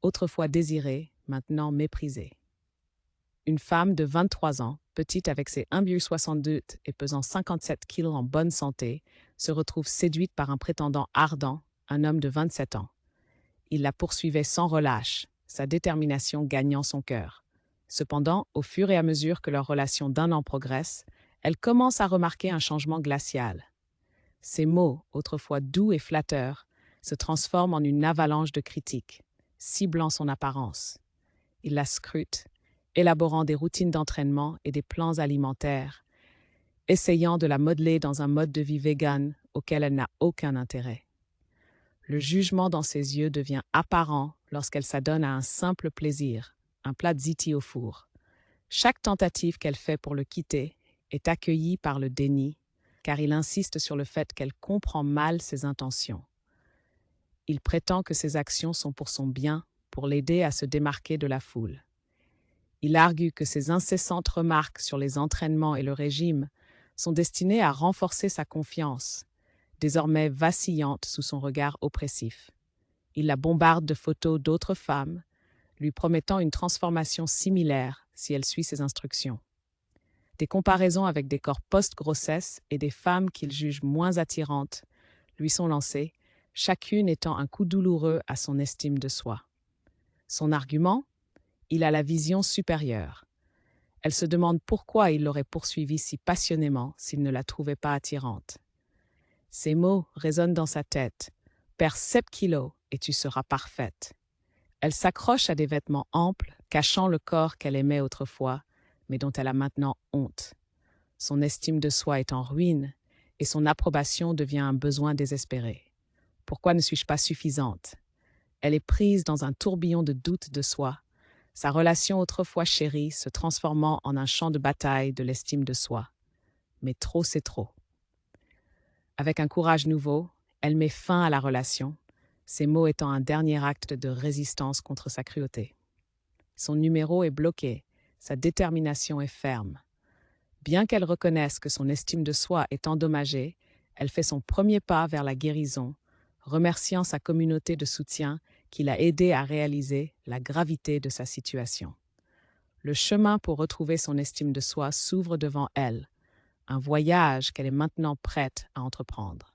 autrefois désirée, maintenant méprisée. Une femme de 23 ans, petite avec ses 1,62 et pesant 57 kilos en bonne santé, se retrouve séduite par un prétendant ardent, un homme de 27 ans. Il la poursuivait sans relâche, sa détermination gagnant son cœur. Cependant, au fur et à mesure que leur relation d'un an progresse, elle commence à remarquer un changement glacial. Ses mots, autrefois doux et flatteurs, se transforment en une avalanche de critiques, ciblant son apparence. Il la scrute, élaborant des routines d'entraînement et des plans alimentaires, essayant de la modeler dans un mode de vie vegan auquel elle n'a aucun intérêt. Le jugement dans ses yeux devient apparent lorsqu'elle s'adonne à un simple plaisir, un plat ziti au four. Chaque tentative qu'elle fait pour le quitter est accueillie par le déni, car il insiste sur le fait qu'elle comprend mal ses intentions. Il prétend que ses actions sont pour son bien, pour l'aider à se démarquer de la foule. Il argue que ses incessantes remarques sur les entraînements et le régime sont destinées à renforcer sa confiance, désormais vacillante sous son regard oppressif. Il la bombarde de photos d'autres femmes, lui promettant une transformation similaire si elle suit ses instructions. Des comparaisons avec des corps post-grossesse et des femmes qu'il juge moins attirantes lui sont lancées, chacune étant un coup douloureux à son estime de soi. Son argument ? Il a la vision supérieure. Elle se demande pourquoi il l'aurait poursuivie si passionnément s'il ne la trouvait pas attirante. Ces mots résonnent dans sa tête. « Perds 7 kilos et tu seras parfaite ». Elle s'accroche à des vêtements amples, cachant le corps qu'elle aimait autrefois, mais dont elle a maintenant honte. Son estime de soi est en ruine et son approbation devient un besoin désespéré. Pourquoi ne suis-je pas suffisante ? Elle est prise dans un tourbillon de doutes de soi, sa relation autrefois chérie se transformant en un champ de bataille de l'estime de soi. Mais trop, c'est trop. Avec un courage nouveau, elle met fin à la relation, ses mots étant un dernier acte de résistance contre sa cruauté. Son numéro est bloqué, sa détermination est ferme. Bien qu'elle reconnaisse que son estime de soi est endommagée, elle fait son premier pas vers la guérison, remerciant sa communauté de soutien qui l'a aidée à réaliser la gravité de sa situation. Le chemin pour retrouver son estime de soi s'ouvre devant elle, un voyage qu'elle est maintenant prête à entreprendre.